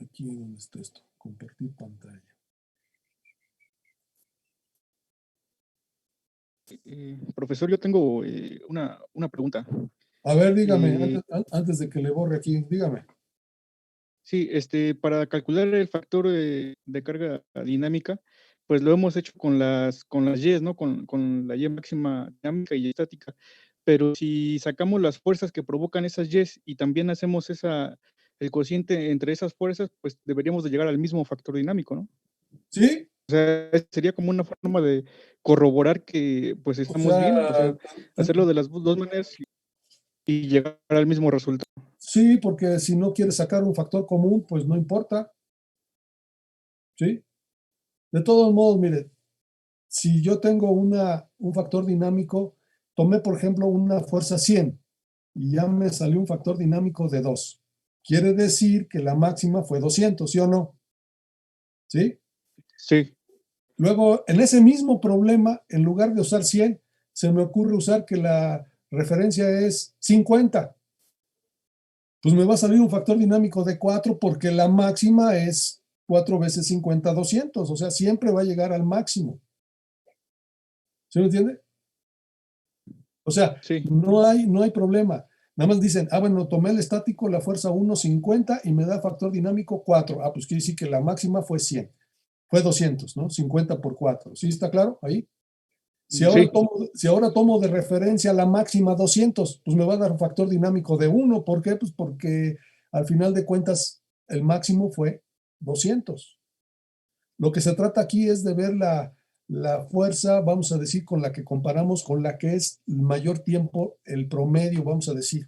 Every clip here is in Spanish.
Aquí donde está esto, compartir pantalla. Profesor, yo tengo una pregunta. A ver, dígame, Eh, antes de que le borre aquí, dígame. sí, para calcular el factor de carga dinámica, pues lo hemos hecho con las Y's, ¿no? Con la Y máxima dinámica y estática. Pero si sacamos las fuerzas que provocan esas Y's y también hacemos el cociente entre esas fuerzas, pues deberíamos de llegar al mismo factor dinámico, ¿no? ¿Sí? O sea, sería como una forma de corroborar que pues O estamos bien, o sea, sea, hacerlo de las dos maneras y llegar al mismo resultado. sí, porque si no quieres sacar un factor común, pues no importa, ¿sí? De todos modos, mire, si yo tengo un factor dinámico, tomé, por ejemplo, una fuerza 100 y ya me salió un factor dinámico de 2. Quiere decir que la máxima fue 200, ¿sí o no? ¿Sí? Sí, Luego, en ese mismo problema, en lugar de usar 100, se me ocurre usar que la referencia es 50. Pues me va a salir un factor dinámico de 4 porque la máxima es 4 veces 50, 200. O sea, siempre va a llegar al máximo. ¿Sí me entiende? O sea, sí. no hay problema. Nada más dicen, bueno, tomé el estático, la fuerza 1,50 y me da factor dinámico 4. Pues quiere decir que la máxima fue 100. Fue 200, ¿no? 50 por 4. ¿Sí está claro ahí? Si ahora Sí, tomo, si ahora tomo de referencia la máxima 200, pues me va a dar un factor dinámico de 1. ¿Por qué? Pues porque al final de cuentas el máximo fue 200. Lo que se trata aquí es de ver la fuerza, vamos a decir, con la que comparamos, con la que es el mayor tiempo, el promedio, vamos a decir,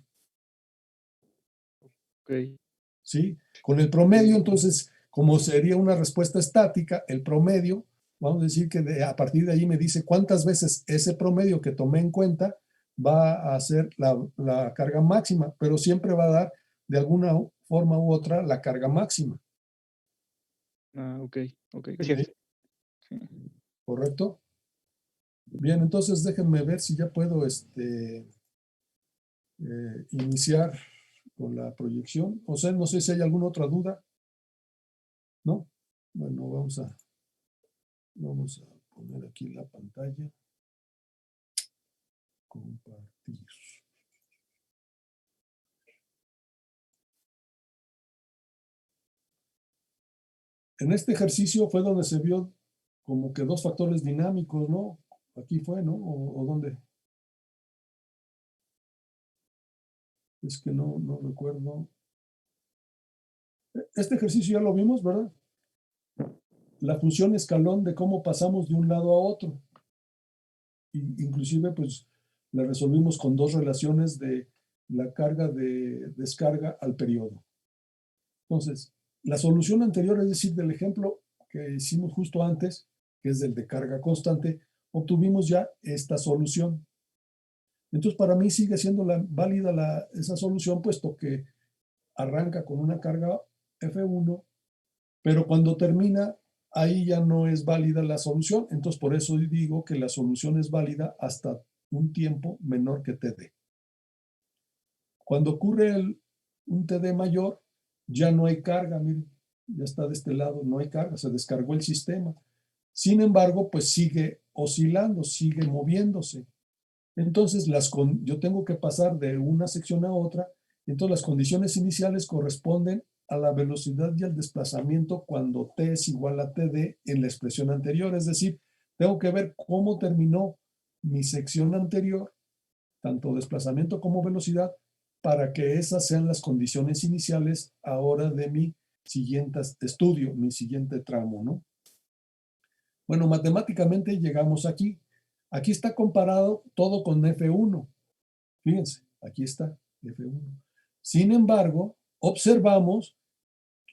ok. ¿sí? Con el promedio, Eh, entonces, como sería una respuesta estática, el promedio, vamos a decir que a partir de ahí me dice cuántas veces ese promedio que tomé en cuenta va a ser la carga máxima, pero siempre va a dar de alguna forma u otra la carga máxima. ok, ok, ¿Sí? gracias. Sí. ¿Correcto? Bien, entonces déjenme ver si ya puedo iniciar con la proyección. O sea, no sé si hay alguna otra duda, ¿no? Bueno, vamos a poner aquí la pantalla. Compartir. En este ejercicio fue donde se vio como que dos factores dinámicos, ¿no? Aquí fue, ¿no? ¿O dónde? Es que no recuerdo. Este ejercicio ya lo vimos, ¿verdad? La función escalón de cómo pasamos de un lado a otro. Inclusive, pues, la resolvimos con dos relaciones de la carga de descarga al periodo. Entonces, la solución anterior, es decir, del ejemplo que hicimos justo antes, que es del de carga constante, obtuvimos ya esta solución. Entonces, para mí sigue siendo válida esa solución, puesto que arranca con una carga F1, pero cuando termina, ahí ya no es válida la solución. Entonces, por eso digo que la solución es válida hasta un tiempo menor que TD. Cuando ocurre un TD mayor, ya no hay carga, miren, ya está de este lado, no hay carga, se descargó el sistema. Sin embargo, pues sigue oscilando, sigue moviéndose. Entonces, yo tengo que pasar de una sección a otra. Entonces, las condiciones iniciales corresponden a la velocidad y al desplazamiento cuando t es igual a td en la expresión anterior. Es decir, tengo que ver cómo terminó mi sección anterior, tanto desplazamiento como velocidad, para que esas sean las condiciones iniciales ahora de mi siguiente estudio, mi siguiente tramo, ¿no? Bueno, matemáticamente llegamos aquí. Aquí está comparado todo con F1. Fíjense, aquí está F1. Sin embargo, observamos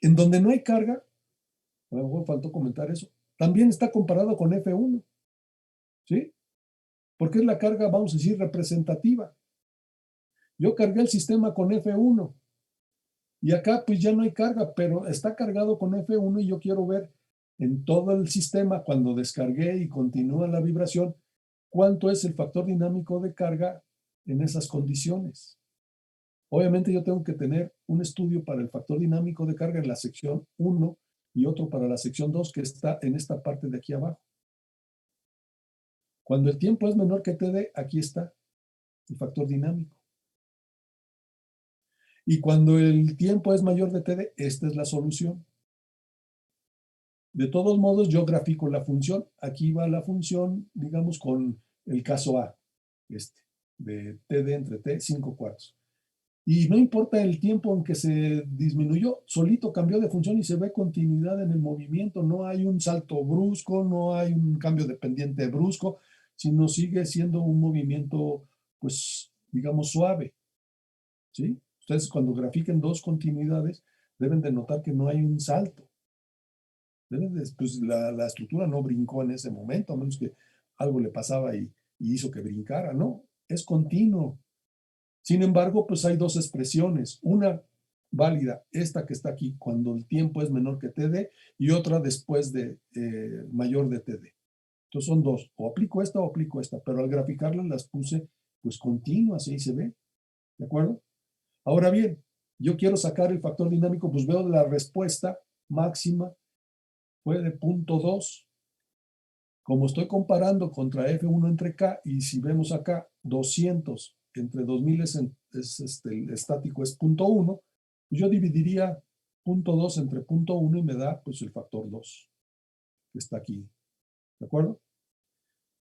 en donde no hay carga, a lo mejor faltó comentar eso, también está comparado con F1, ¿sí? Porque es la carga, vamos a decir, representativa. Yo cargué el sistema con F1 y acá pues ya no hay carga, pero está cargado con F1 y yo quiero ver en todo el sistema, cuando descargué y continúa la vibración, cuánto es el factor dinámico de carga en esas condiciones. Obviamente yo tengo que tener un estudio para el factor dinámico de carga en la sección 1 y otro para la sección 2 que está en esta parte de aquí abajo. Cuando el tiempo es menor que TD, aquí está el factor dinámico. Y cuando el tiempo es mayor de TD, esta es la solución. De todos modos, yo grafico la función. Aquí va la función, digamos, con el caso A, de TD entre T, 5/4. Y no importa el tiempo en que se disminuyó, solito cambió de función y se ve continuidad en el movimiento. No hay un salto brusco, no hay un cambio de pendiente brusco, sino sigue siendo un movimiento, pues, digamos, suave. ¿Sí? Ustedes cuando grafiquen dos continuidades deben de notar que no hay un salto. Pues la estructura no brincó en ese momento, a menos que algo le pasaba y hizo que brincara, ¿no? Es continuo. Sin embargo, pues hay dos expresiones. Una válida, esta que está aquí, cuando el tiempo es menor que TD, y otra después de mayor de TD. Entonces son dos, o aplico esta, pero al graficarlas las puse pues continuas, ahí se ve, ¿de acuerdo? Ahora bien, yo quiero sacar el factor dinámico, pues veo la respuesta máxima fue de 0.2. Como estoy comparando contra F1 entre K, y si vemos acá 200 entre 2000 el estático es 0.1, pues yo dividiría 0.2 entre 0.1 y me da pues el factor 2, que está aquí. ¿De acuerdo?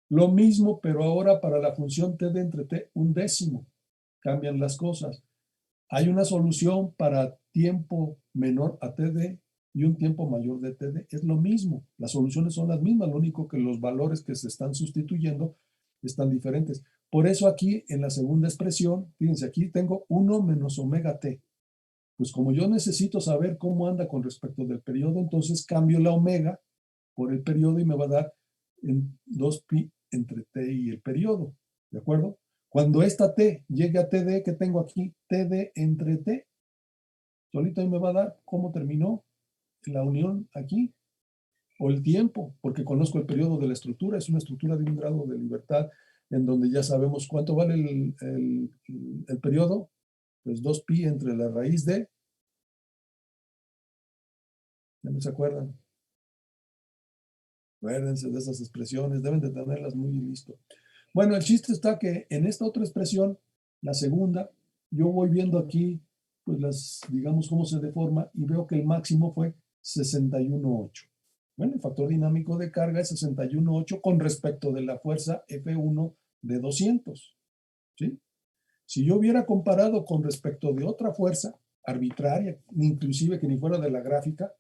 Lo mismo, pero ahora para la función TD entre T, 1/10. Cambian las cosas. Hay una solución para tiempo menor a TD y un tiempo mayor de TD. Es lo mismo. Las soluciones son las mismas, lo único que los valores que se están sustituyendo están diferentes. Por eso aquí en la segunda expresión, fíjense, aquí tengo 1 menos omega t. Pues como yo necesito saber cómo anda con respecto del periodo, entonces cambio la omega por el periodo y me va a dar en 2pi entre t y el periodo. ¿De acuerdo? Cuando esta t llegue a td, que tengo aquí, td entre t, solito ahí me va a dar cómo terminó la unión aquí, o el tiempo, porque conozco el periodo de la estructura, es una estructura de un grado de libertad en donde ya sabemos cuánto vale el periodo, pues 2pi entre la raíz de, ¿ya no se acuerdan? Acuérdense de esas expresiones, deben de tenerlas muy listo. Bueno, el chiste está que en esta otra expresión, la segunda, yo voy viendo aquí, pues digamos cómo se deforma y veo que el máximo fue 61.8. Bueno, el factor dinámico de carga es 61.8 con respecto de la fuerza F1 de 200. ¿Sí? Si yo hubiera comparado con respecto de otra fuerza arbitraria, inclusive que ni fuera de la gráfica,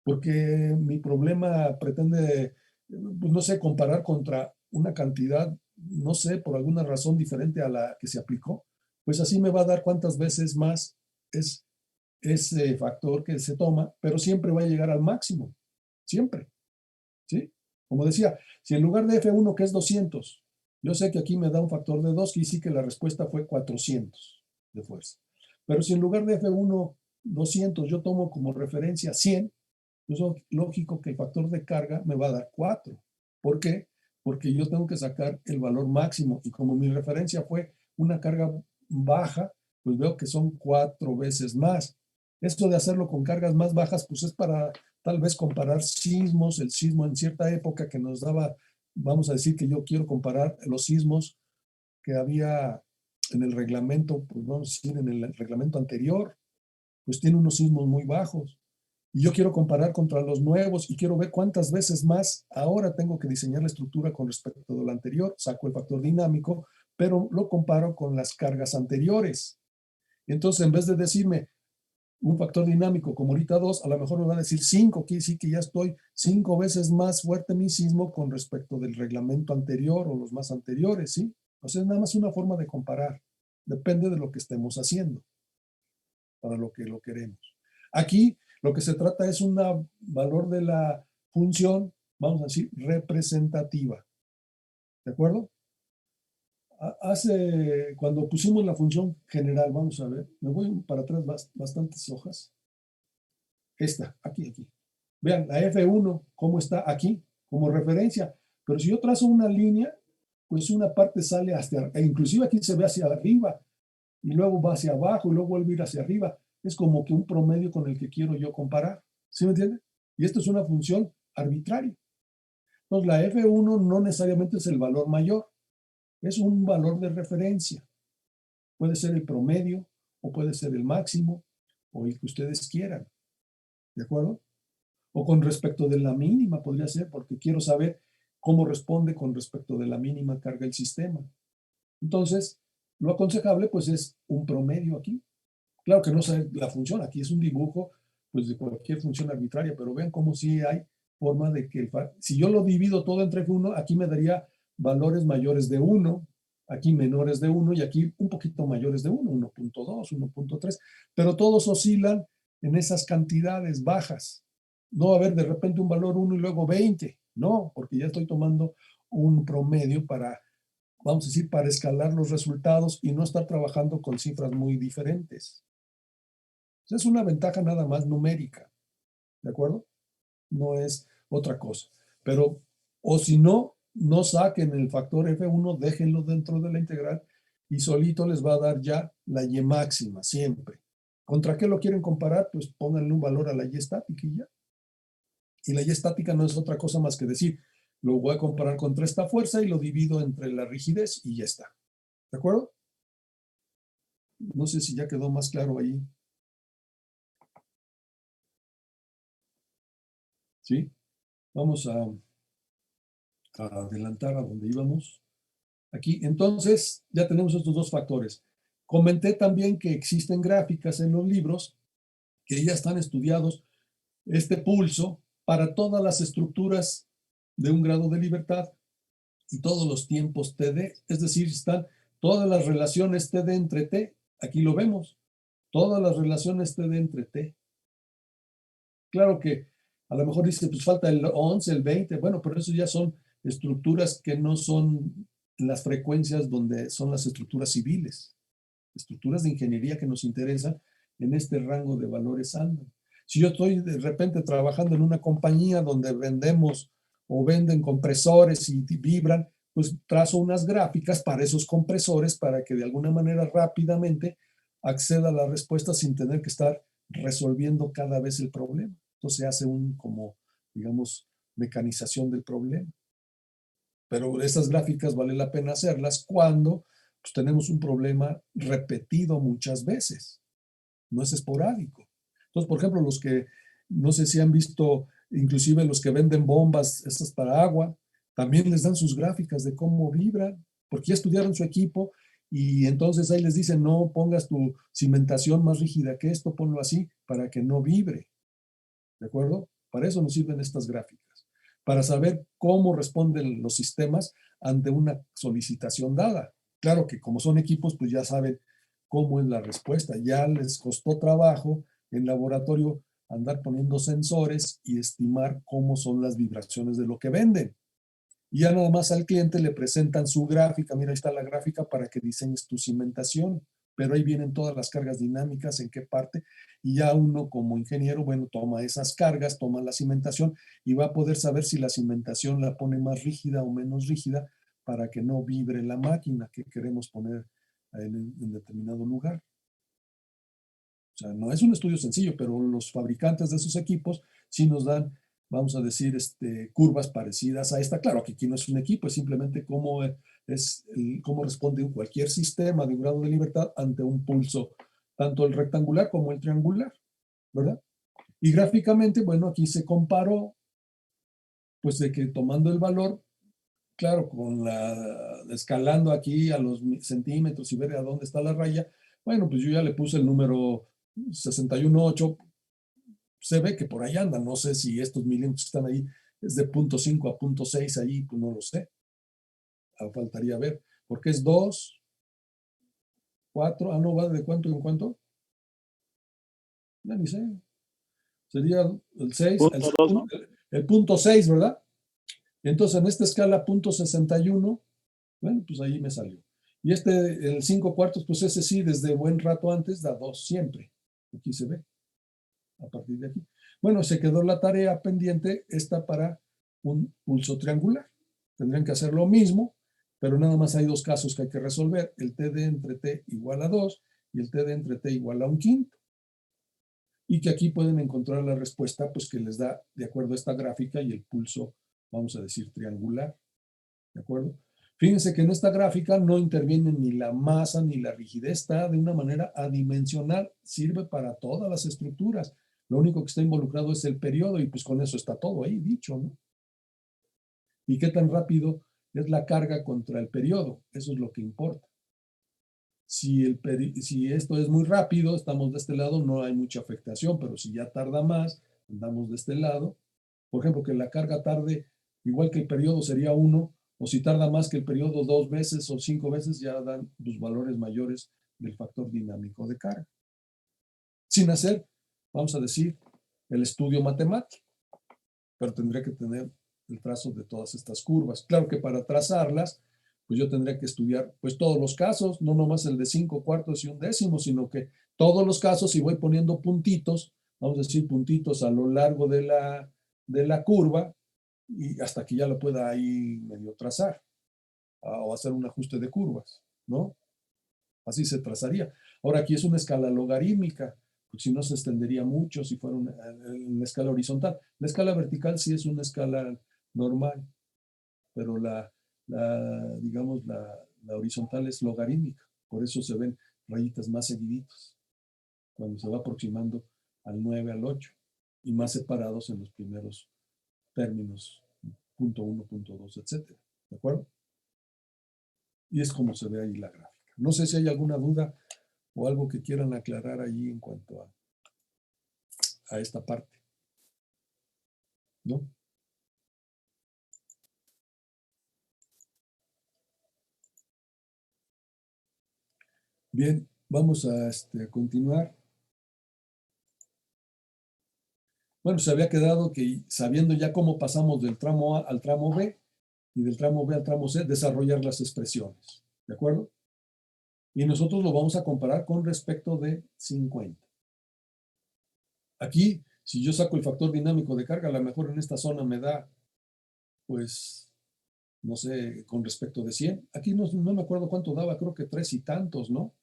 porque mi problema pretende, pues no sé, comparar contra una cantidad, no sé, por alguna razón diferente a la que se aplicó, pues así me va a dar cuántas veces más es ese factor que se toma, pero siempre va a llegar al máximo, siempre, ¿sí? Como decía, si en lugar de F1 que es 200, yo sé que aquí me da un factor de 2, que sí que la respuesta fue 400 de fuerza. Pero si en lugar de F1 200 yo tomo como referencia 100, pues es lógico que el factor de carga me va a dar 4. ¿Por qué? Porque yo tengo que sacar el valor máximo y como mi referencia fue una carga baja, pues veo que son 4 veces más. Esto de hacerlo con cargas más bajas, pues es para tal vez comparar sismos, el sismo en cierta época que nos daba, vamos a decir que yo quiero comparar los sismos que había en el reglamento, pues vamos a decir en el reglamento anterior, pues tiene unos sismos muy bajos y yo quiero comparar contra los nuevos y quiero ver cuántas veces más ahora tengo que diseñar la estructura con respecto a lo anterior, saco el factor dinámico, pero lo comparo con las cargas anteriores. Entonces, en vez de decirme un factor dinámico como ahorita 2, a lo mejor me va a decir 5, quiere decir que ya estoy 5 veces más fuerte mi sismo con respecto del reglamento anterior o los más anteriores, ¿sí? O sea, es nada más una forma de comparar. Depende de lo que estemos haciendo, para lo que lo queremos. Aquí lo que se trata es un valor de la función, vamos a decir, representativa. ¿De acuerdo? Cuando pusimos la función general, vamos a ver, me voy para atrás bastantes hojas. Esta, aquí. Vean, la F1, cómo está aquí, como referencia. Pero si yo trazo una línea, pues una parte sale hasta, e inclusive aquí se ve hacia arriba. y luego va hacia abajo y luego vuelve a ir hacia arriba. Es como que un promedio con el que quiero yo comparar. ¿Sí me entiende? Y esto es una función arbitraria. Entonces, la F1 no necesariamente es el valor mayor, es un valor de referencia. Puede ser el promedio, o puede ser el máximo, o el que ustedes quieran. ¿De acuerdo? O con respecto de la mínima podría ser, porque quiero saber cómo responde con respecto de la mínima carga el sistema. Entonces, lo aconsejable pues es un promedio aquí. Claro que no sé la función, aquí es un dibujo pues de cualquier función arbitraria, pero vean cómo sí hay forma de que, si yo lo divido todo entre 1, aquí me daría valores mayores de 1, aquí menores de 1 y aquí un poquito mayores de 1, 1.2, 1.3, pero todos oscilan en esas cantidades bajas. No va a haber de repente un valor 1 y luego 20, no, porque ya estoy tomando un promedio para, vamos a decir, para escalar los resultados y no estar trabajando con cifras muy diferentes. Es una ventaja nada más numérica, ¿de acuerdo? No es otra cosa. Pero, o si no, no saquen el factor F1, déjenlo dentro de la integral y solito les va a dar ya la Y máxima, siempre. ¿Contra qué lo quieren comparar? Pues pónganle un valor a la Y estática y ya. Y la Y estática no es otra cosa más que decir, lo voy a comparar contra esta fuerza y lo divido entre la rigidez y ya está. ¿De acuerdo? No sé si ya quedó más claro ahí. ¿Sí? Vamos a adelantar a donde íbamos. Aquí, entonces, ya tenemos estos dos factores. Comenté también que existen gráficas en los libros que ya están estudiados este pulso para todas las estructuras de un grado de libertad y todos los tiempos TD, es decir, están todas las relaciones TD entre T, aquí lo vemos, todas las relaciones TD entre T. Claro que a lo mejor dice, pues falta el 11, el 20, bueno, pero eso ya son estructuras que no son las frecuencias donde son las estructuras civiles, estructuras de ingeniería que nos interesan en este rango de valores andan. Si yo estoy de repente trabajando en una compañía donde vendemos o venden compresores y vibran, pues trazo unas gráficas para esos compresores para que de alguna manera rápidamente acceda a la respuesta sin tener que estar resolviendo cada vez el problema. Entonces se hace como, digamos, mecanización del problema. Pero esas gráficas vale la pena hacerlas cuando pues, tenemos un problema repetido muchas veces. No es esporádico. Entonces, por ejemplo, los que, no sé si han visto, inclusive los que venden bombas, estas para agua, también les dan sus gráficas de cómo vibran, porque ya estudiaron su equipo y entonces ahí les dicen, no pongas tu cimentación más rígida que esto, ponlo así para que no vibre. ¿De acuerdo? Para eso nos sirven estas gráficas, para saber cómo responden los sistemas ante una solicitación dada. Claro que como son equipos, pues ya saben cómo es la respuesta. Ya les costó trabajo en laboratorio andar poniendo sensores y estimar cómo son las vibraciones de lo que venden. Y ya nada más al cliente le presentan su gráfica. Mira, ahí está la gráfica para que diseñes tu cimentación. Pero ahí vienen todas las cargas dinámicas, en qué parte. Y ya uno como ingeniero, bueno, toma esas cargas, toma la cimentación y va a poder saber si la cimentación la pone más rígida o menos rígida para que no vibre la máquina que queremos poner en determinado lugar. O sea, no es un estudio sencillo, pero los fabricantes de esos equipos sí nos dan, vamos a decir, curvas parecidas a esta. Claro que aquí no es un equipo, es simplemente cómo responde cualquier sistema de un grado de libertad ante un pulso, tanto el rectangular como el triangular, ¿verdad? Y gráficamente, bueno, aquí se comparó, pues de que tomando el valor, claro, escalando aquí a los centímetros y ver a dónde está la raya, bueno, pues yo ya le puse el número 61.8, se ve que por ahí anda, no sé si estos milímetros que están ahí es de 0.5 a 0.6 ahí, pues no lo sé, faltaría ver, porque es 2, 4, no, va de cuánto en cuánto, ya ni sé, sería el 6, Punto 2, ¿no? el punto 6, ¿verdad? Entonces en esta escala 0.61, bueno, pues ahí me salió. Y el 5 cuartos, pues ese sí, desde buen rato antes da 2 siempre. Aquí se ve, a partir de aquí. Bueno, se quedó la tarea pendiente esta para un pulso triangular. Tendrían que hacer lo mismo, pero nada más hay dos casos que hay que resolver, el TD entre T igual a 2 y el TD entre T igual a 1/5. Y que aquí pueden encontrar la respuesta pues que les da de acuerdo a esta gráfica y el pulso, vamos a decir, triangular. ¿De acuerdo? Fíjense que en esta gráfica no interviene ni la masa ni la rigidez, está de una manera adimensional, sirve para todas las estructuras. Lo único que está involucrado es el periodo y pues con eso está todo ahí dicho, ¿no? ¿Y qué tan rápido es la carga contra el periodo? Eso es lo que importa. Si esto es muy rápido, estamos de este lado, no hay mucha afectación, pero si ya tarda más, andamos de este lado. Por ejemplo, que la carga tarde igual que el periodo sería 1, o si tarda más que el periodo 2 veces o 5 veces, ya dan los valores mayores del factor dinámico de carga. Sin hacer, vamos a decir, el estudio matemático, pero tendría que tener el trazo de todas estas curvas. Claro que para trazarlas, pues yo tendría que estudiar pues todos los casos, no nomás el de 5 cuartos y 1/10, sino que todos los casos y voy poniendo puntitos, vamos a decir puntitos a lo largo de la curva y hasta que ya lo pueda ahí medio trazar o hacer un ajuste de curvas, ¿no? Así se trazaría. Ahora aquí es una escala logarítmica, pues si no se extendería mucho si fuera una escala horizontal. La escala vertical sí es una escala normal, pero digamos, la horizontal es logarítmica. Por eso se ven rayitas más seguiditas cuando se va aproximando al 9, al 8 y más separados en los primeros términos, punto 1, punto 2, etcétera. ¿De acuerdo? Y es como se ve ahí la gráfica. No sé si hay alguna duda o algo que quieran aclarar allí en cuanto a esta parte, ¿no? Bien, vamos a continuar. Bueno, se había quedado que sabiendo ya cómo pasamos del tramo A al tramo B y del tramo B al tramo C, desarrollar las expresiones, ¿de acuerdo? Y nosotros lo vamos a comparar con respecto de 50. Aquí, si yo saco el factor dinámico de carga, a lo mejor en esta zona me da, pues, no sé, con respecto de 100. Aquí no me acuerdo cuánto daba, creo que 3 y tantos, ¿no?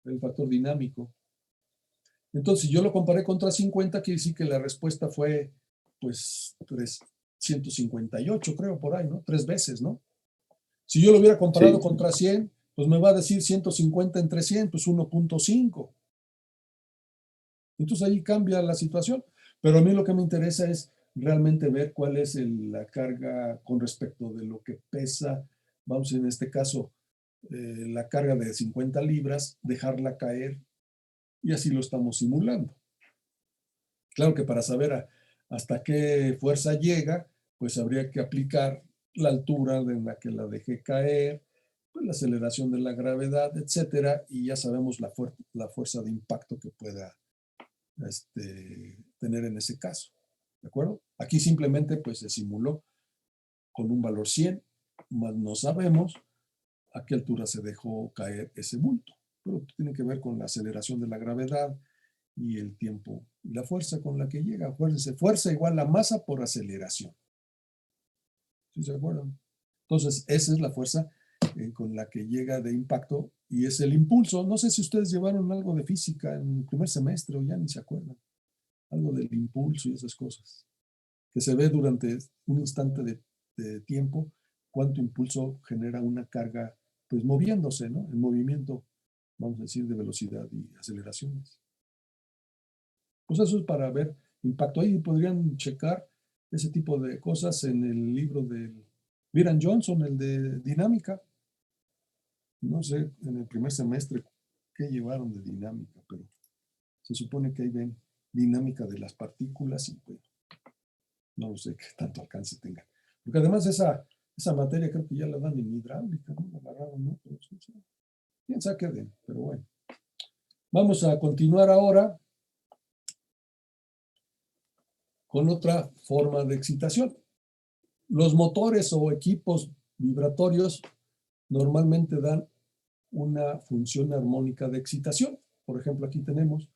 El factor dinámico. Entonces, si yo lo comparé contra 50, quiere decir que la respuesta fue, pues, 158, creo, por ahí, ¿no? 3 veces, ¿no? Si yo lo hubiera comparado Sí. contra 100, pues me va a decir 150 entre 100, pues 1.5. Entonces ahí cambia la situación. Pero a mí lo que me interesa es realmente ver cuál es la carga con respecto de lo que pesa, vamos en este caso, la carga de 50 libras, dejarla caer y así lo estamos simulando. Claro que para saber hasta qué fuerza llega, pues habría que aplicar la altura en la que la dejé caer, pues la aceleración de la gravedad, etcétera, y ya sabemos la fuerza de impacto que pueda tener en ese caso. ¿De acuerdo? Aquí simplemente pues se simuló con un valor 100, más no sabemos a qué altura se dejó caer ese bulto. Pero tiene que ver con la aceleración de la gravedad y el tiempo y la fuerza con la que llega. Acuérdense, fuerza igual a masa por aceleración. ¿Sí se acuerdan? Entonces, esa es la fuerza con la que llega de impacto y es el impulso. No sé si ustedes llevaron algo de física en el primer semestre o ya ni se acuerdan. Algo del impulso y esas cosas. Que se ve durante un instante de tiempo cuánto impulso genera una carga, pues moviéndose, ¿no? En movimiento, vamos a decir, de velocidad y aceleraciones. Pues eso es para ver impacto. Ahí podrían checar ese tipo de cosas en el libro de Byron Johnson, el de dinámica. No sé, en el primer semestre qué llevaron de dinámica, pero se supone que ahí ven dinámica de las partículas y pues no sé qué tanto alcance tenga. Porque además esa materia creo que ya la dan en hidráulica, ¿no? La agarraron, ¿no? Pero, quién sabe qué den, pero bueno. Vamos a continuar ahora con otra forma de excitación. Los motores o equipos vibratorios normalmente dan una función armónica de excitación. Por ejemplo, aquí tenemos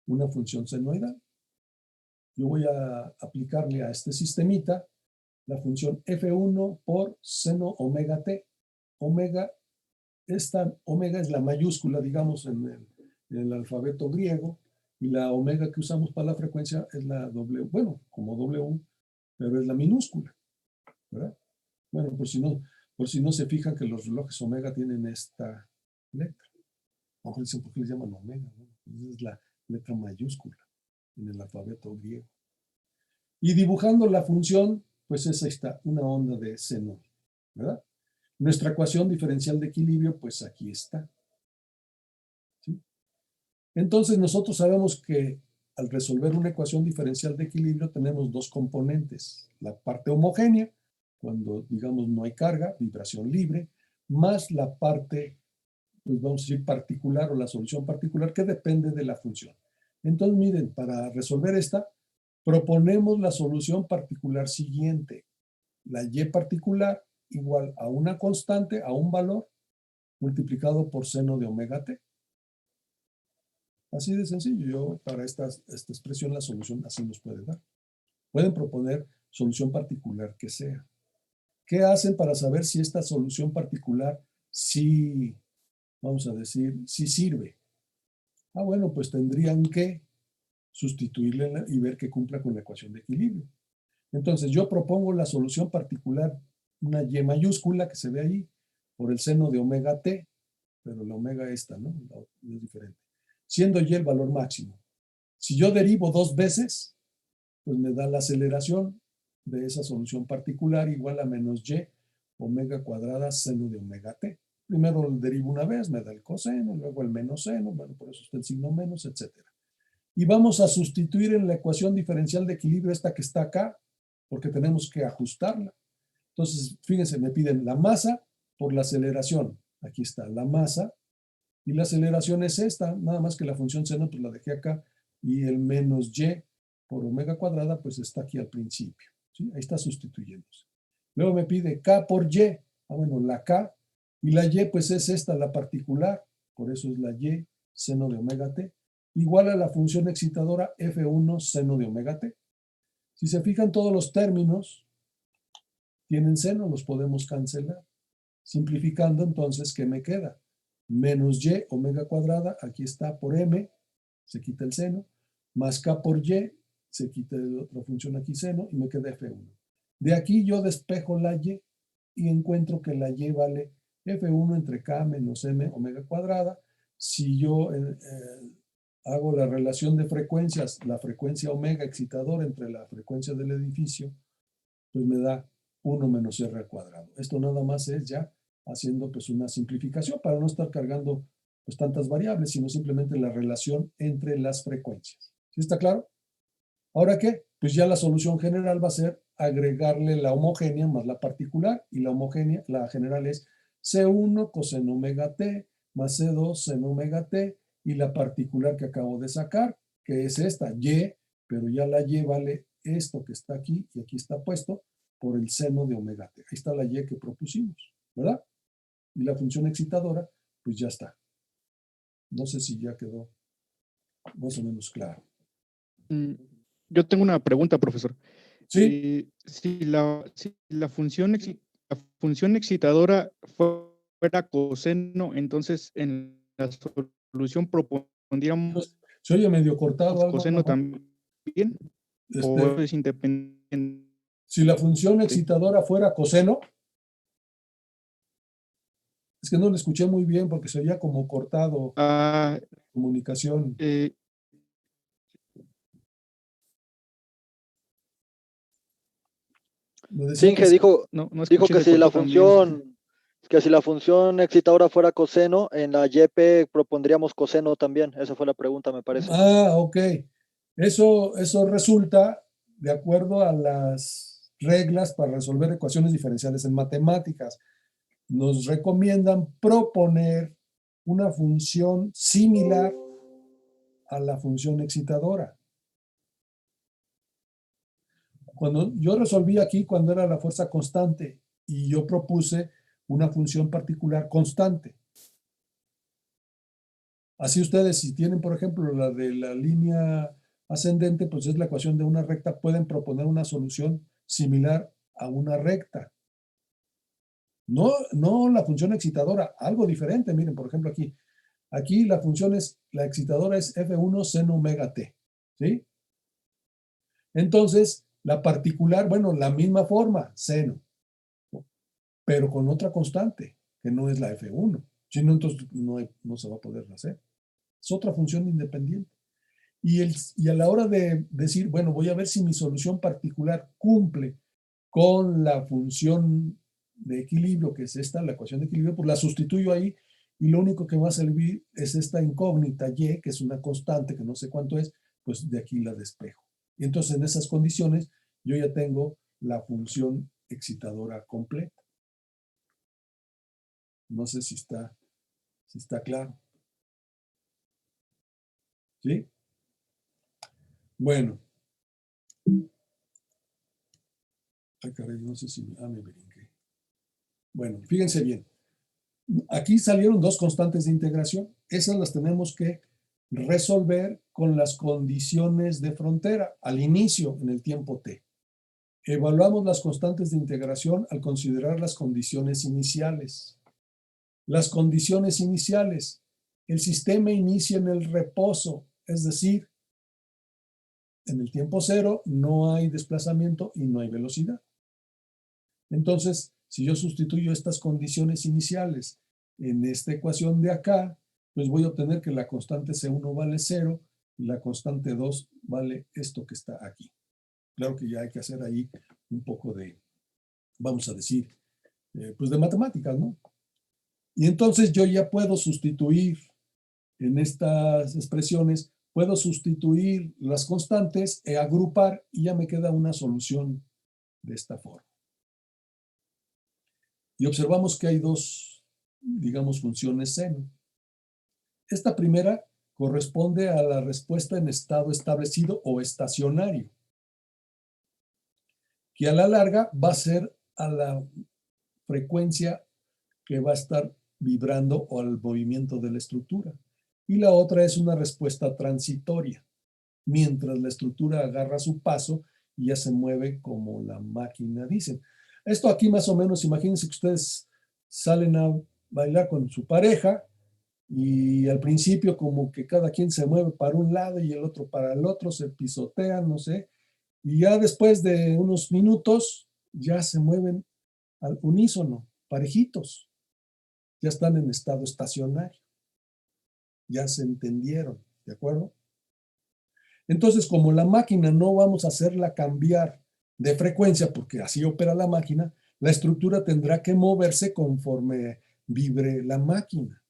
una función senoidal. Yo voy a aplicarle a este sistemita la función F1 por seno omega t. Omega, esta omega es la mayúscula, digamos, en el alfabeto griego, y la omega que usamos para la frecuencia es la W, bueno, como W, pero es la minúscula, ¿verdad? Bueno, por si no se fijan que los relojes omega tienen esta letra. A lo mejor dicen, ¿por qué les llaman omega? ¿No? Es la letra mayúscula en el alfabeto griego. Y dibujando la función, pues esa está, una onda de seno, ¿verdad? Nuestra ecuación diferencial de equilibrio, pues aquí está. ¿Sí? Entonces nosotros sabemos que al resolver una ecuación diferencial de equilibrio tenemos dos componentes. La parte homogénea, cuando digamos no hay carga, vibración libre, más la parte, pues vamos a decir particular o la solución particular que depende de la función. Entonces miren, para resolver esta, proponemos la solución particular siguiente. La y particular igual a una constante, a un valor, multiplicado por seno de omega t. Así de sencillo. Yo para esta expresión la solución así nos puede dar. Pueden proponer solución particular que sea. ¿Qué hacen para saber si esta solución particular sí, vamos a decir, sí sirve? Ah, bueno, pues tendrían que sustituirle y ver que cumpla con la ecuación de equilibrio. Entonces yo propongo la solución particular, una y mayúscula que se ve ahí, por el seno de omega t, pero la omega esta, ¿no? Es diferente. Siendo y el valor máximo. Si yo derivo dos veces, pues me da la aceleración de esa solución particular igual a menos y omega cuadrada seno de omega t. Primero lo derivo una vez, me da el coseno, luego el menos seno, bueno, por eso está el signo menos, etc. Y vamos a sustituir en la ecuación diferencial de equilibrio esta que está acá, porque tenemos que ajustarla. Entonces, fíjense, me piden la masa por la aceleración. Aquí está la masa y la aceleración es esta, nada más que la función seno pues la dejé acá y el menos y por omega cuadrada pues está aquí al principio. ¿Sí? Ahí está sustituyéndose. Luego me pide k por y. Ah, bueno, la k y la y pues es esta, la particular, por eso es la y seno de omega t, igual a la función excitadora F1 seno de omega t. Si se fijan, todos los términos tienen seno, los podemos cancelar. Simplificando, entonces, ¿qué me queda? Menos y omega cuadrada, aquí está por m, se quita el seno, más k por y, se quita la función aquí seno, y me queda F1. De aquí yo despejo la y encuentro que la y vale F1 entre k menos m omega cuadrada. Si yo hago la relación de frecuencias, la frecuencia omega excitadora entre la frecuencia del edificio, pues me da 1 menos r al cuadrado. Esto nada más es ya haciendo pues una simplificación para no estar cargando pues tantas variables, sino simplemente la relación entre las frecuencias. ¿Sí está claro? ¿Ahora qué? Pues ya la solución general va a ser agregarle la homogénea más la particular, y la homogénea, la general es C1 coseno omega t más C2 seno omega t, y la particular que acabo de sacar, que es esta, y, pero ya la y vale esto que está aquí, y aquí está puesto, por el seno de omega t. Ahí está la y que propusimos, ¿verdad? Y la función excitadora, pues ya está. No sé si ya quedó más o menos claro. Yo tengo una pregunta, profesor. Sí. Si la función excitadora fuera coseno, entonces en la solución propondríamos Se oye medio cortado algo. coseno también, o es independiente. Si la función excitadora fuera coseno, es que no lo escuché muy bien porque se oía como cortado comunicación. Sí, que dijo, dijo que si la función excitadora fuera coseno, en la YP propondríamos coseno también. Esa fue la pregunta, me parece. Ah, ok. Eso resulta de acuerdo a las reglas para resolver ecuaciones diferenciales en matemáticas. Nos recomiendan proponer una función similar a la función excitadora. Cuando yo resolví aquí, cuando era la fuerza constante, y yo propuse una función particular constante. Así ustedes, si tienen, por ejemplo, la de la línea ascendente, pues es la ecuación de una recta, pueden proponer una solución similar a una recta. No la función excitadora, algo diferente. Miren, por ejemplo, aquí la función la excitadora es F1 seno omega t, ¿sí? Entonces, la particular, bueno, la misma forma, seno, pero con otra constante, que no es la F1. Si no, entonces no se va a poder hacer. Es otra función independiente. Y a la hora de decir, bueno, voy a ver si mi solución particular cumple con la función de equilibrio, que es esta, la ecuación de equilibrio, pues la sustituyo ahí y lo único que va a servir es esta incógnita y, que es una constante, que no sé cuánto es, pues de aquí la despejo. Y entonces en esas condiciones yo ya tengo la función excitadora completa. No sé si está claro. ¿Sí? Bueno. Ay, caray, no sé si... me brinqué. Bueno, fíjense bien. Aquí salieron dos constantes de integración. Esas las tenemos que resolver con las condiciones de frontera al inicio en el tiempo t. Evaluamos las constantes de integración al considerar las condiciones iniciales. Las condiciones iniciales. El sistema inicia en el reposo, es decir, en el tiempo cero no hay desplazamiento y no hay velocidad. Entonces, si yo sustituyo estas condiciones iniciales en esta ecuación de acá, pues voy a obtener que la constante C1 vale 0 y la constante 2 vale esto que está aquí. Claro que ya hay que hacer ahí un poco de, vamos a decir, pues de matemáticas, ¿no? Y entonces yo ya puedo sustituir en estas expresiones, puedo sustituir las constantes e agrupar y ya me queda una solución de esta forma. Y observamos que hay dos, digamos, funciones seno. Esta primera corresponde a la respuesta en estado establecido o estacionario, que a la larga va a ser a la frecuencia que va a estar vibrando o al movimiento de la estructura. Y la otra es una respuesta transitoria, mientras la estructura agarra su paso y ya se mueve como la máquina dice. Esto aquí más o menos, imagínense que ustedes salen a bailar con su pareja y al principio como que cada quien se mueve para un lado y el otro para el otro, se pisotean, no sé, y ya después de unos minutos ya se mueven al unísono, parejitos, ya están en estado estacionario, ya se entendieron, ¿de acuerdo? Entonces, como la máquina no vamos a hacerla cambiar de frecuencia, porque así opera la máquina, la estructura tendrá que moverse conforme vibre la máquina.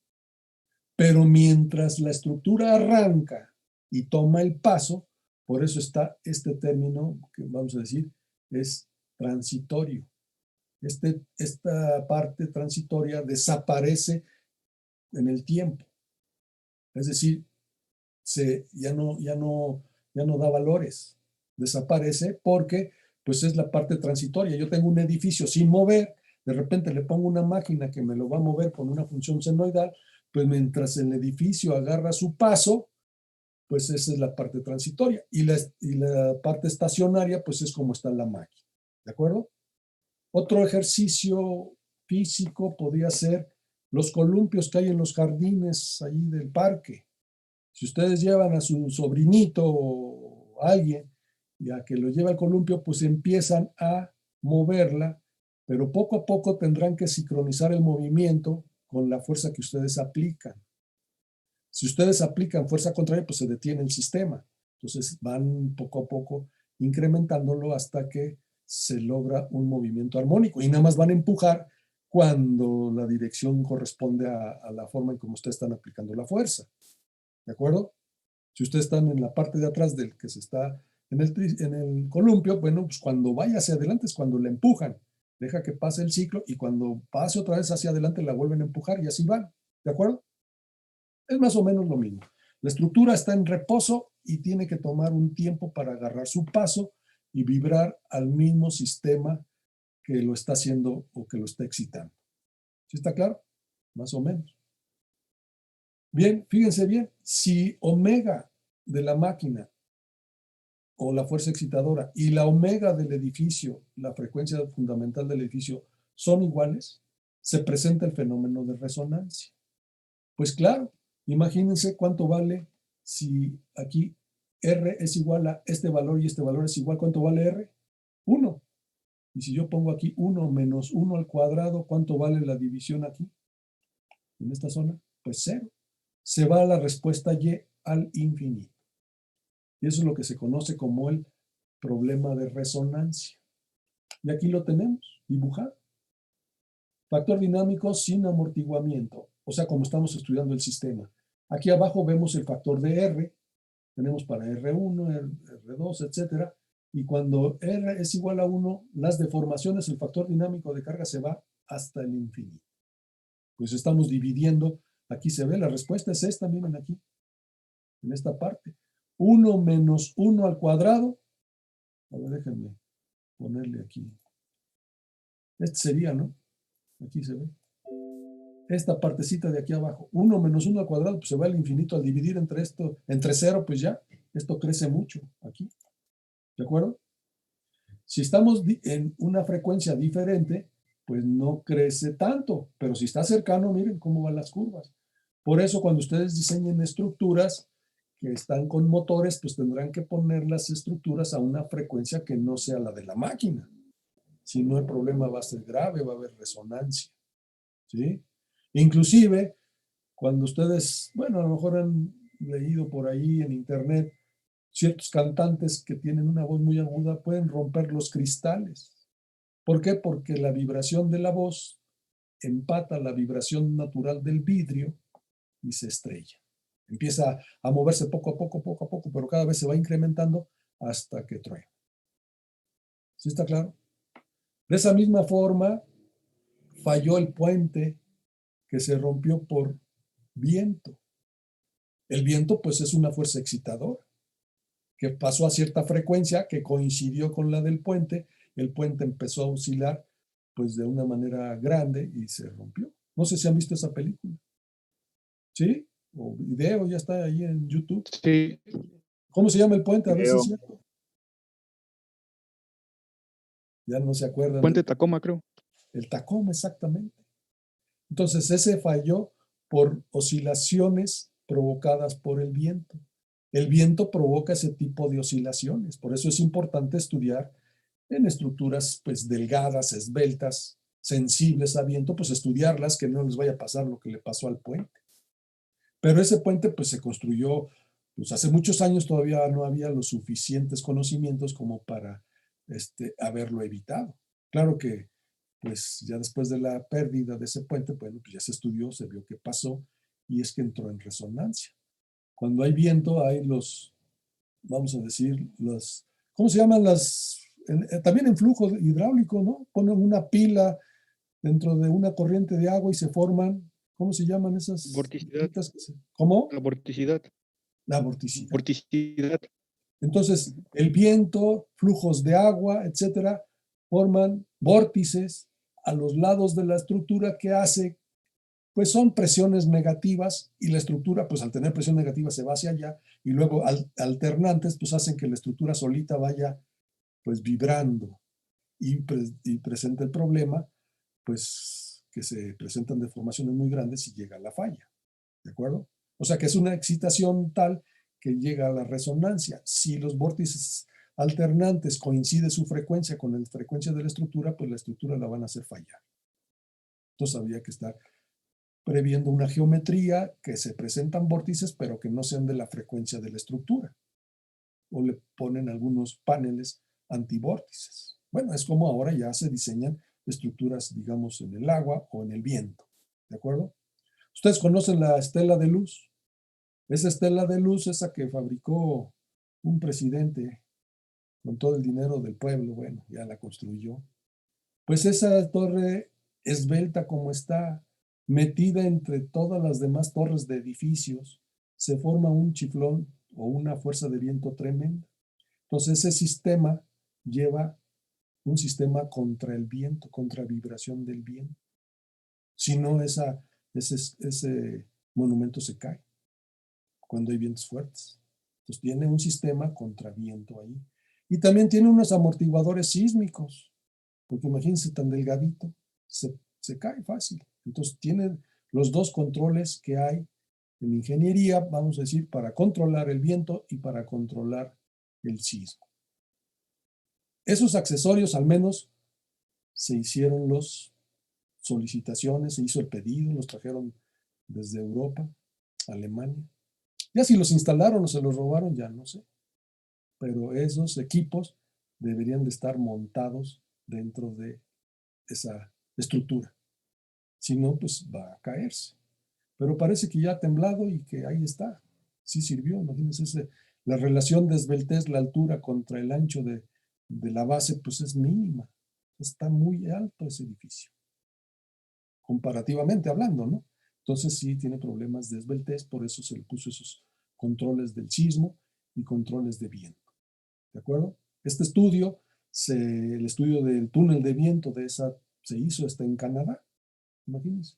Pero mientras la estructura arranca y toma el paso, por eso está este término que vamos a decir es transitorio. Esta parte transitoria desaparece en el tiempo. Es decir, ya no da valores. Desaparece porque pues es la parte transitoria. Yo tengo un edificio sin mover, de repente le pongo una máquina que me lo va a mover con una función senoidal, pues mientras el edificio agarra su paso, pues esa es la parte transitoria. Y la parte estacionaria, pues es como está la máquina. ¿De acuerdo? Otro ejercicio físico podría ser los columpios que hay en los jardines allí del parque. Si ustedes llevan a su sobrinito o a alguien y a que lo lleve al columpio, pues empiezan a moverla, pero poco a poco tendrán que sincronizar el movimiento con la fuerza que ustedes aplican. Si ustedes aplican fuerza contraria, pues se detiene el sistema. Entonces van poco a poco incrementándolo hasta que se logra un movimiento armónico y nada más van a empujar cuando la dirección corresponde a la forma en cómo ustedes están aplicando la fuerza. ¿De acuerdo? Si ustedes están en la parte de atrás del que se está en el columpio, bueno, pues cuando vaya hacia adelante es cuando le empujan. Deja que pase el ciclo y cuando pase otra vez hacia adelante la vuelven a empujar y así van. ¿De acuerdo? Es más o menos lo mismo. La estructura está en reposo y tiene que tomar un tiempo para agarrar su paso y vibrar al mismo sistema que lo está haciendo o que lo está excitando. ¿Sí está claro? Más o menos. Bien, fíjense bien, si omega de la máquina o la fuerza excitadora y la omega del edificio, la frecuencia fundamental del edificio, son iguales, se presenta el fenómeno de resonancia. Pues claro, imagínense cuánto vale si aquí R es igual a este valor y este valor es igual. ¿Cuánto vale R? 1. Y si yo pongo aquí 1 menos 1 al cuadrado, ¿cuánto vale la división aquí? En esta zona, pues 0. Se va a la respuesta Y al infinito. Y eso es lo que se conoce como el problema de resonancia. Y aquí lo tenemos, dibujado. Factor dinámico sin amortiguamiento, o sea, como estamos estudiando el sistema. Aquí abajo vemos el factor de R, tenemos para R1, R2, etcétera, y cuando R es igual a 1, las deformaciones, el factor dinámico de carga se va hasta el infinito. Pues estamos dividiendo, aquí se ve, la respuesta es esta, miren aquí, en esta parte. 1 menos 1 al cuadrado, a ver, déjenme ponerle aquí. Este sería, ¿no? Aquí se ve. Esta partecita de aquí abajo. 1 menos 1 al cuadrado, pues se va al infinito al dividir entre esto, entre 0, pues ya, esto crece mucho aquí. ¿De acuerdo? Si estamos en una frecuencia diferente, pues no crece tanto, pero si está cercano, miren cómo van las curvas. Por eso cuando ustedes diseñen estructuras que están con motores, pues tendrán que poner las estructuras a una frecuencia que no sea la de la máquina. Si no, el problema va a ser grave, va a haber resonancia. ¿Sí? Inclusive, cuando ustedes, bueno, a lo mejor han leído por ahí en internet, ciertos cantantes que tienen una voz muy aguda pueden romper los cristales. ¿Por qué? Porque la vibración de la voz empata la vibración natural del vidrio y se estrella. Empieza a moverse poco a poco, pero cada vez se va incrementando hasta que truena. ¿Sí está claro? De esa misma forma, falló el puente que se rompió por viento. El viento, pues, es una fuerza excitadora que pasó a cierta frecuencia que coincidió con la del puente. El puente empezó a oscilar, pues, de una manera grande y se rompió. No sé si han visto esa película. ¿Sí? O video, ya está ahí en YouTube. Sí. ¿Cómo se llama el puente? A ver si es Video. cierto. Ya no se acuerdan. Puente Tacoma, creo. El Tacoma, exactamente. Entonces, ese falló por oscilaciones provocadas por el viento. El viento provoca ese tipo de oscilaciones. Por eso es importante estudiar en estructuras pues delgadas, esbeltas, sensibles a viento, pues estudiarlas, que no les vaya a pasar lo que le pasó al puente. Pero ese puente pues se construyó, pues hace muchos años todavía no había los suficientes conocimientos como para haberlo evitado. Claro que pues ya después de la pérdida de ese puente, bueno, pues ya se estudió, se vio qué pasó y es que entró en resonancia. Cuando hay viento hay los, vamos a decir, los, ¿cómo se llaman las? También en flujo hidráulico, ¿no? Ponen una pila dentro de una corriente de agua y se forman, ¿cómo se llaman esas? Vorticidad. ¿Cómo? La vorticidad. La vorticidad. Vorticidad. Entonces, el viento, flujos de agua, etcétera, forman vórtices a los lados de la estructura que hace, pues son presiones negativas y la estructura, pues al tener presión negativa se va hacia allá y luego alternantes, pues hacen que la estructura solita vaya, pues vibrando y presenta el problema, pues que se presentan deformaciones muy grandes y llega a la falla, ¿de acuerdo? O sea que es una excitación tal que llega a la resonancia. Si los vórtices alternantes coincide su frecuencia con la frecuencia de la estructura, pues la estructura la van a hacer fallar. Entonces habría que estar previendo una geometría que se presentan vórtices, pero que no sean de la frecuencia de la estructura. O le ponen algunos paneles antivórtices. Bueno, es como ahora ya se diseñan estructuras, digamos, en el agua o en el viento. ¿De acuerdo? Ustedes conocen la estela de luz. Esa estela de luz, esa que fabricó un presidente con todo el dinero del pueblo, bueno, ya la construyó. Pues esa torre esbelta como está, metida entre todas las demás torres de edificios, se forma un chiflón o una fuerza de viento tremenda. Entonces ese sistema lleva un sistema contra el viento, contra vibración del viento. Si no, ese monumento se cae cuando hay vientos fuertes. Entonces tiene un sistema contra viento ahí. Y también tiene unos amortiguadores sísmicos, porque imagínense tan delgadito, se cae fácil. Entonces tiene los dos controles que hay en ingeniería, vamos a decir, para controlar el viento y para controlar el sismo. Esos accesorios al menos se hicieron las solicitaciones, se hizo el pedido, los trajeron desde Europa, Alemania. Ya si los instalaron o se los robaron, ya no sé. Pero esos equipos deberían de estar montados dentro de esa estructura. Si no, pues va a caerse. Pero parece que ya ha temblado y que ahí está. Sí sirvió, imagínense, la relación de esbeltez, la altura contra el ancho de la base, pues es mínima. Está muy alto ese edificio, comparativamente hablando, ¿no? Entonces sí tiene problemas de esbeltez, por eso se le puso esos controles del sismo y controles de viento. ¿De acuerdo? Este estudio, el estudio del túnel de viento se hizo en Canadá, imagínense.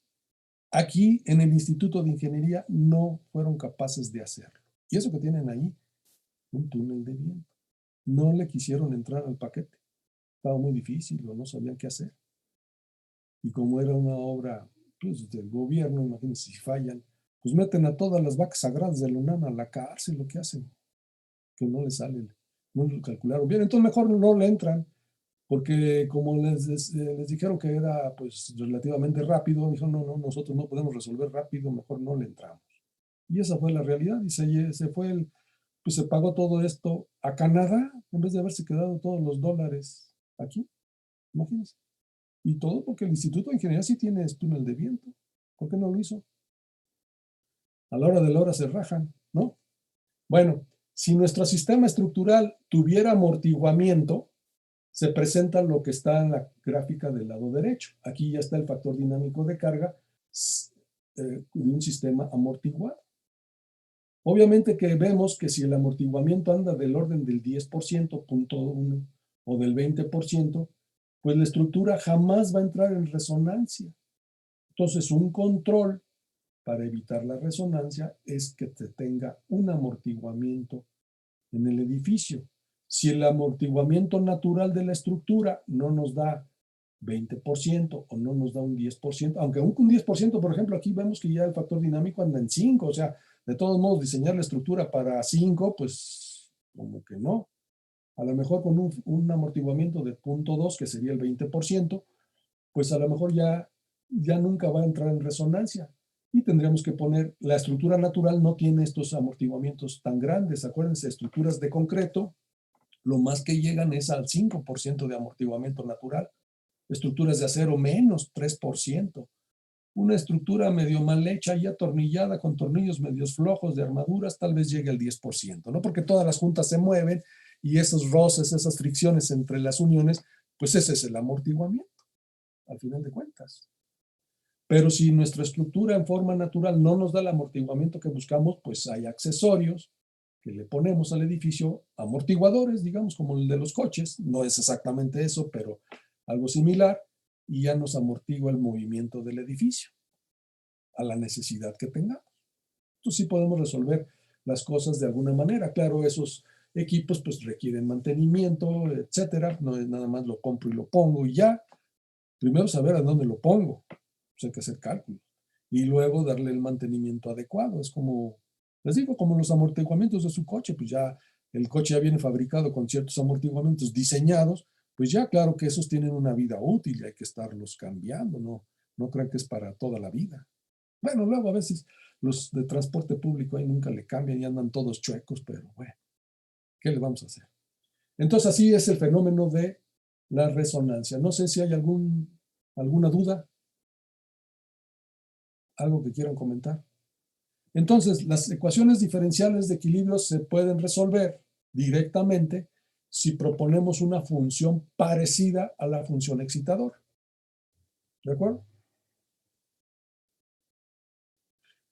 Aquí en el Instituto de Ingeniería no fueron capaces de hacerlo. Y eso que tienen ahí, un túnel de viento. No le quisieron entrar al paquete. Estaba muy difícil o no sabían qué hacer. Y como era una obra pues, del gobierno, imagínense si fallan, pues meten a todas las vacas sagradas de la UNAM a la cárcel, lo que hacen, que no les sale, no lo calcularon bien. Entonces mejor no le entran, porque como les dijeron que era pues relativamente rápido, dijeron, no, nosotros no podemos resolver rápido, mejor no le entramos. Y esa fue la realidad, y se fue pues se pagó todo esto a Canadá, en vez de haberse quedado todos los dólares aquí, imagínense. Y todo porque el Instituto de Ingeniería sí tiene túnel de viento. ¿Por qué no lo hizo? A la hora de la hora se rajan, ¿no? Bueno, si nuestro sistema estructural tuviera amortiguamiento, se presenta lo que está en la gráfica del lado derecho. Aquí ya está el factor dinámico de carga de un sistema amortiguado. Obviamente que vemos que si el amortiguamiento anda del orden del 10%, 0.1 o del 20%, pues la estructura jamás va a entrar en resonancia. Entonces, un control para evitar la resonancia es que te tenga un amortiguamiento en el edificio. Si el amortiguamiento natural de la estructura no nos da 20% o no nos da un 10%, aunque un 10%, por ejemplo, aquí vemos que ya el factor dinámico anda en 5, o sea, de todos modos, diseñar la estructura para 5, pues como que no. A lo mejor con un amortiguamiento de 0.2, que sería el 20%, pues a lo mejor ya nunca va a entrar en resonancia. Y tendríamos que poner, la estructura natural no tiene estos amortiguamientos tan grandes. Acuérdense, estructuras de concreto, lo más que llegan es al 5% de amortiguamiento natural. Estructuras de acero menos 3%. Una estructura medio mal hecha y atornillada con tornillos medios flojos de armaduras tal vez llegue al 10%, ¿no? Porque todas las juntas se mueven y esos roces, esas fricciones entre las uniones, pues ese es el amortiguamiento, al final de cuentas. Pero si nuestra estructura en forma natural no nos da el amortiguamiento que buscamos, pues hay accesorios que le ponemos al edificio, amortiguadores, digamos, como el de los coches. No es exactamente eso, pero algo similar, y ya nos amortigua el movimiento del edificio a la necesidad que tengamos. Entonces sí podemos resolver las cosas de alguna manera. Claro, esos equipos pues requieren mantenimiento, etcétera. No es nada más lo compro y lo pongo y ya. Primero saber a dónde lo pongo. Pues hay que hacer cálculos. Y luego darle el mantenimiento adecuado. Es como, les digo, como los amortiguamientos de su coche. Pues ya el coche ya viene fabricado con ciertos amortiguamientos diseñados. Pues ya claro que esos tienen una vida útil y hay que estarlos cambiando. No crean que es para toda la vida. Bueno, luego a veces los de transporte público ahí nunca le cambian y andan todos chuecos, pero bueno, ¿qué le vamos a hacer? Entonces así es el fenómeno de la resonancia. No sé si hay alguna duda, algo que quieran comentar. Entonces, las ecuaciones diferenciales de equilibrio se pueden resolver directamente si proponemos una función parecida a la función excitadora. ¿De acuerdo?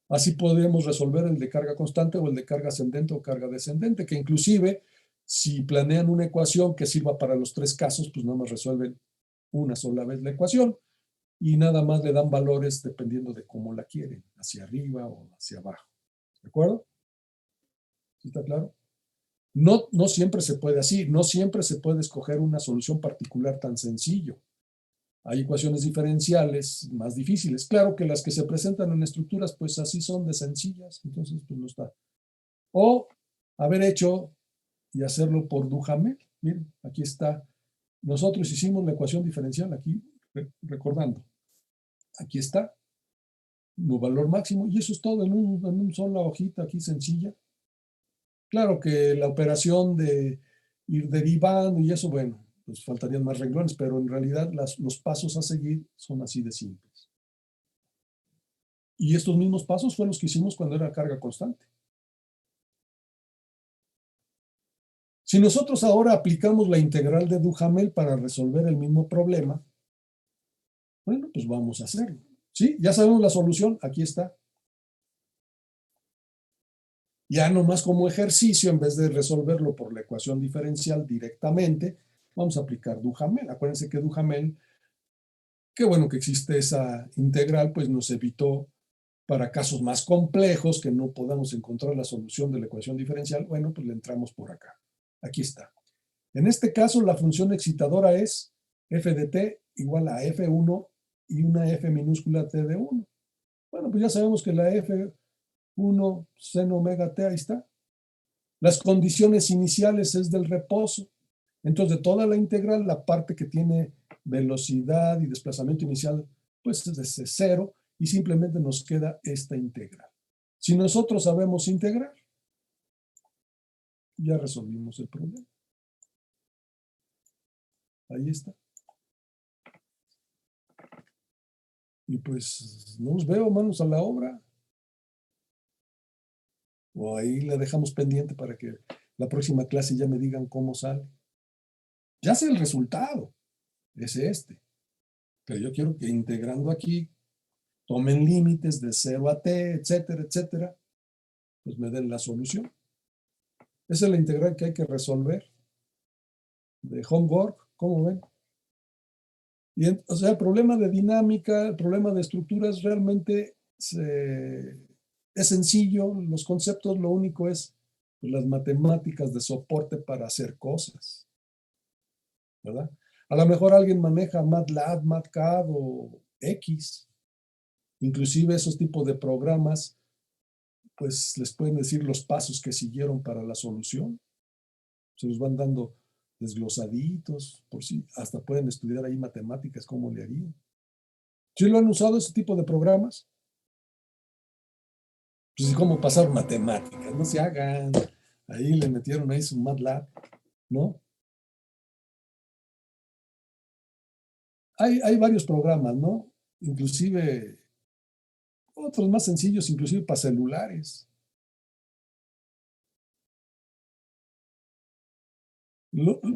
Así podemos resolver el de carga constante o el de carga ascendente o carga descendente, que inclusive si planean una ecuación que sirva para los tres casos, pues nada más resuelven una sola vez la ecuación y nada más le dan valores dependiendo de cómo la quieren, hacia arriba o hacia abajo. ¿De acuerdo? ¿Sí está claro? No siempre se puede así, no siempre se puede escoger una solución particular tan sencillo. Hay ecuaciones diferenciales más difíciles. Claro que las que se presentan en estructuras, pues así son de sencillas, entonces pues no está. O haber hecho y hacerlo por Duhamel. Miren, aquí está. Nosotros hicimos la ecuación diferencial aquí, recordando. Aquí está, un valor máximo, y eso es todo en una sola hojita aquí sencilla. Claro que la operación de ir derivando y eso, bueno, pues faltarían más renglones, pero en realidad los pasos a seguir son así de simples. Y estos mismos pasos fueron los que hicimos cuando era carga constante. Si nosotros ahora aplicamos la integral de Duhamel para resolver el mismo problema, bueno, pues vamos a hacerlo. ¿Sí? Ya sabemos la solución, aquí está. Ya nomás como ejercicio, en vez de resolverlo por la ecuación diferencial directamente, vamos a aplicar Duhamel. Acuérdense que Duhamel, qué bueno que existe esa integral, pues nos evitó para casos más complejos que no podamos encontrar la solución de la ecuación diferencial. Bueno, pues le entramos por acá. Aquí está. En este caso, la función excitadora es f de t igual a f1 y una f minúscula t de 1. Bueno, pues ya sabemos que la f1 seno omega t, ahí está. Las condiciones iniciales es del reposo. Entonces, de toda la integral, la parte que tiene velocidad y desplazamiento inicial, pues es de 0 y simplemente nos queda esta integral. Si nosotros sabemos integrar, ya resolvimos el problema. Ahí está. Y pues no os veo, manos a la obra. O ahí la dejamos pendiente para que la próxima clase ya me digan cómo sale. Ya sé el resultado, es este. Pero yo quiero que integrando aquí, tomen límites de 0 a t, etcétera, etcétera, pues me den la solución. Esa es la integral que hay que resolver. De homework, ¿cómo ven? Y o sea, el problema de dinámica, el problema de estructuras realmente es sencillo. Los conceptos, lo único es pues, las matemáticas de soporte para hacer cosas, ¿verdad? A lo mejor alguien maneja MATLAB, MATCAD o X. Inclusive esos tipos de programas, pues les pueden decir los pasos que siguieron para la solución. Se los van dando desglosaditos, por si hasta pueden estudiar ahí matemáticas, cómo le harían. ¿Sí lo han usado ese tipo de programas? Pues cómo pasar matemáticas, no se hagan. Ahí le metieron ahí su MATLAB, ¿no? Hay varios programas, ¿no? Inclusive otros más sencillos, inclusive para celulares.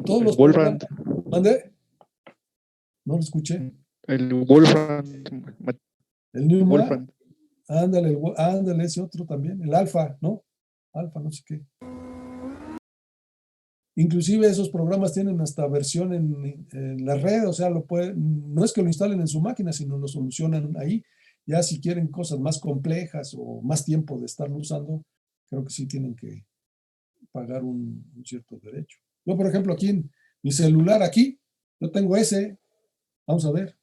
Todos los Wolfram. ¿Mande? No lo escuché. El Wolfram. El Newman. Wolfram. Ándale, ese otro también. El Alpha, ¿no? Alpha, no sé qué. Inclusive esos programas tienen hasta versión en la red, o sea, no es que lo instalen en su máquina, sino lo solucionan ahí. Ya si quieren cosas más complejas o más tiempo de estarlo usando, creo que sí tienen que pagar un cierto derecho. Yo, por ejemplo, aquí en mi celular, aquí, yo tengo ese, vamos a ver.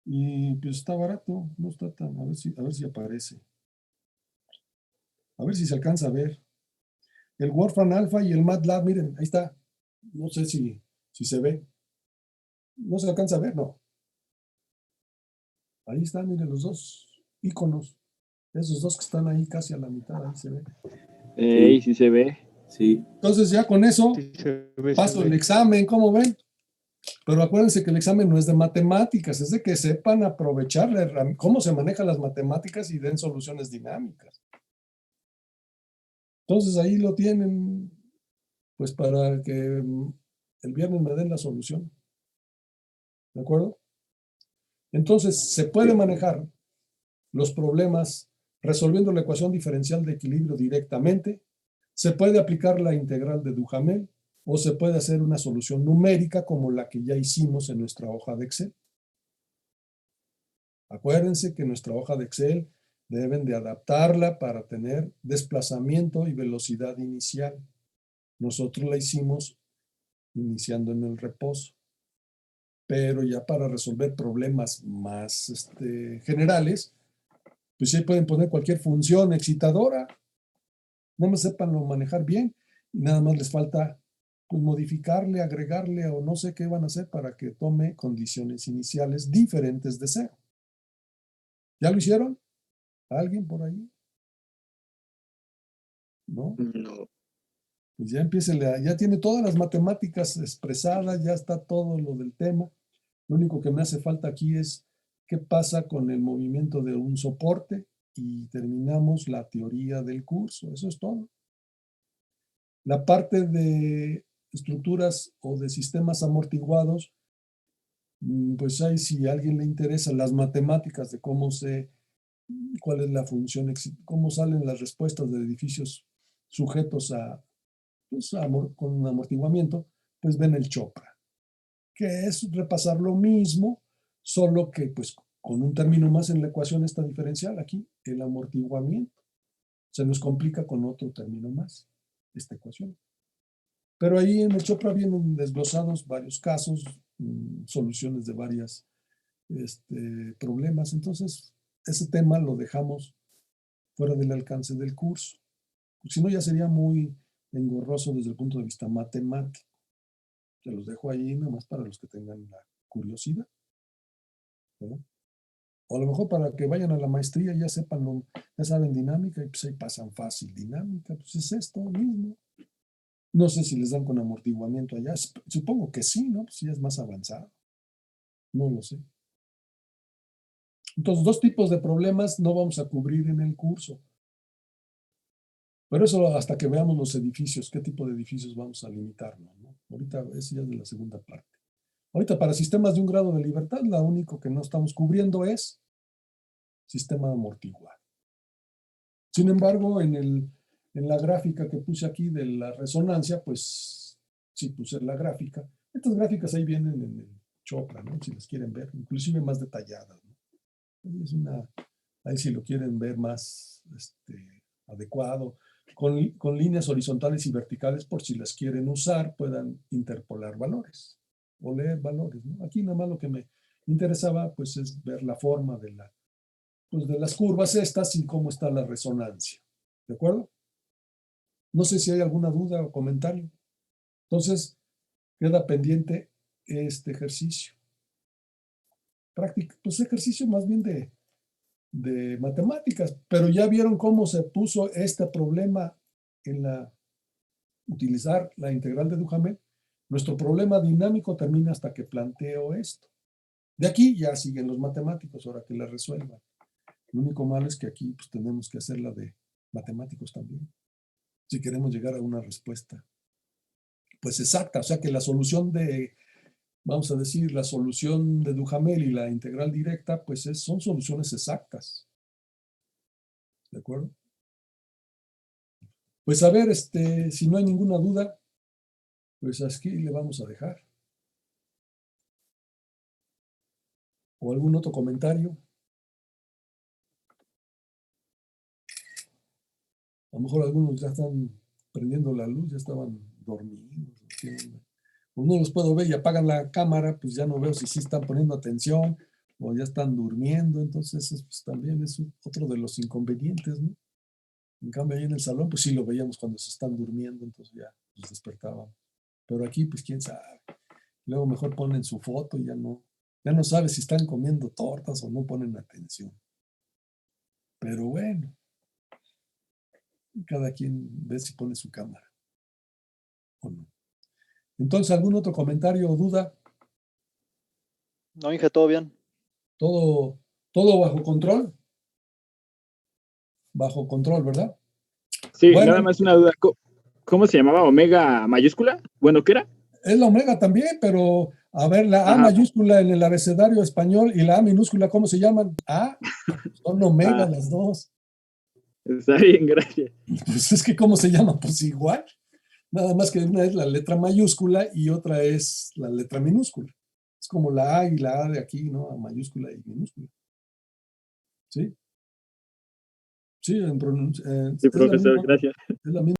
Y pues está barato, no está tan, a ver si aparece. A ver si se alcanza a ver. El Wolfram Alpha y el MATLAB, miren, ahí está. No sé si se ve. ¿No se alcanza a ver? No. Ahí están, miren, los dos iconos. Esos dos que están ahí casi a la mitad, ahí se ve. Sí se ve. Sí. Entonces ya con eso Sí, paso el examen, ¿cómo ven? Pero acuérdense que el examen no es de matemáticas, es de que sepan aprovechar cómo se manejan las matemáticas y den soluciones dinámicas. Entonces ahí lo tienen, pues para que el viernes me den la solución. ¿De acuerdo? Entonces se puede manejar los problemas resolviendo la ecuación diferencial de equilibrio directamente, se puede aplicar la integral de Duhamel o se puede hacer una solución numérica como la que ya hicimos en nuestra hoja de Excel. Acuérdense que nuestra hoja de Excel Deben de adaptarla para tener desplazamiento y velocidad inicial. Nosotros la hicimos iniciando en el reposo. Pero ya para resolver problemas más generales, pues sí pueden poner cualquier función excitadora. No me sepanlo manejar bien y nada más les falta pues, modificarle, agregarle o no sé qué van a hacer para que tome condiciones iniciales diferentes de cero. ¿Ya lo hicieron? ¿Alguien por ahí? ¿No? No. Pues ya ya tiene todas las matemáticas expresadas, ya está todo lo del tema. Lo único que me hace falta aquí es qué pasa con el movimiento de un soporte y terminamos la teoría del curso. Eso es todo. La parte de estructuras o de sistemas amortiguados, pues ahí si a alguien le interesa las matemáticas de cuál es la función, cómo salen las respuestas de edificios sujetos con un amortiguamiento, pues ven el Chopra, que es repasar lo mismo, solo que pues con un término más en la ecuación esta diferencial aquí, el amortiguamiento. Se nos complica con otro término más, esta ecuación. Pero ahí en el Chopra vienen desglosados varios casos, soluciones de varios problemas. Entonces, ese tema lo dejamos fuera del alcance del curso. Si no, ya sería muy engorroso desde el punto de vista matemático. Se los dejo ahí nada más para los que tengan la curiosidad, ¿verdad? O a lo mejor para que vayan a la maestría ya sepan, ya saben dinámica y pues ahí pasan fácil dinámica, pues es esto mismo. No sé si les dan con amortiguamiento allá, supongo que sí, ¿no? Pues sí es más avanzado. No lo sé. Entonces, 2 tipos de problemas no vamos a cubrir en el curso. Pero eso hasta que veamos los edificios, qué tipo de edificios vamos a limitarnos, ¿no? Ahorita eso ya es de la segunda parte. Ahorita para sistemas de un grado de libertad, lo único que no estamos cubriendo es sistema amortiguado. Sin embargo, en la gráfica que puse aquí de la resonancia, pues sí puse la gráfica. Estas gráficas ahí vienen en el Chopra, ¿no? Si las quieren ver, inclusive más detalladas, ¿no? Ahí si lo quieren ver más adecuado, con líneas horizontales y verticales, por si las quieren usar, puedan interpolar valores o leer valores, ¿no? Aquí nada más lo que me interesaba, pues, es ver la forma de las curvas estas y cómo está la resonancia. ¿De acuerdo? No sé si hay alguna duda o comentario. Entonces, queda pendiente este ejercicio. Práctica, pues ejercicio más bien de matemáticas, pero ya vieron cómo se puso este problema utilizar la integral de Duhamel. Nuestro problema dinámico termina hasta que planteo esto. De aquí ya siguen los matemáticos, ahora que la resuelvan. Lo único malo es que aquí pues, tenemos que hacerla de matemáticos también, si queremos llegar a una respuesta pues exacta, o sea que la solución vamos a decir, la solución de Duhamel y la integral directa, pues son soluciones exactas. ¿De acuerdo? Pues a ver, si no hay ninguna duda, pues aquí le vamos a dejar. ¿O algún otro comentario? A lo mejor algunos ya están prendiendo la luz, ya estaban dormidos. Pues no los puedo ver y apagan la cámara, pues ya no veo si sí están poniendo atención o ya están durmiendo. Entonces, pues, también es otro de los inconvenientes, ¿no? En cambio, ahí en el salón, pues sí lo veíamos cuando se están durmiendo, entonces ya nos despertaban. Pero aquí, pues quién sabe. Luego mejor ponen su foto y ya no sabe si están comiendo tortas o no ponen atención. Pero bueno, cada quien ve si pone su cámara o no. Entonces, ¿algún otro comentario o duda? No, Inge, todo bien. ¿Todo bajo control? Bajo control, ¿verdad? Sí, bueno, nada más una duda. ¿Cómo se llamaba? ¿Omega mayúscula? Bueno, ¿qué era? Es la omega también, pero a ver, la A mayúscula en el abecedario español y la A minúscula, ¿cómo se llaman? Son omega las dos. Está bien, gracias. Pues es que ¿cómo se llama? Pues igual. Nada más que una es la letra mayúscula y otra es la letra minúscula. Es como la A y la A de aquí, ¿no? A mayúscula y minúscula. ¿Sí? Sí, Sí, profesor, gracias. es la misma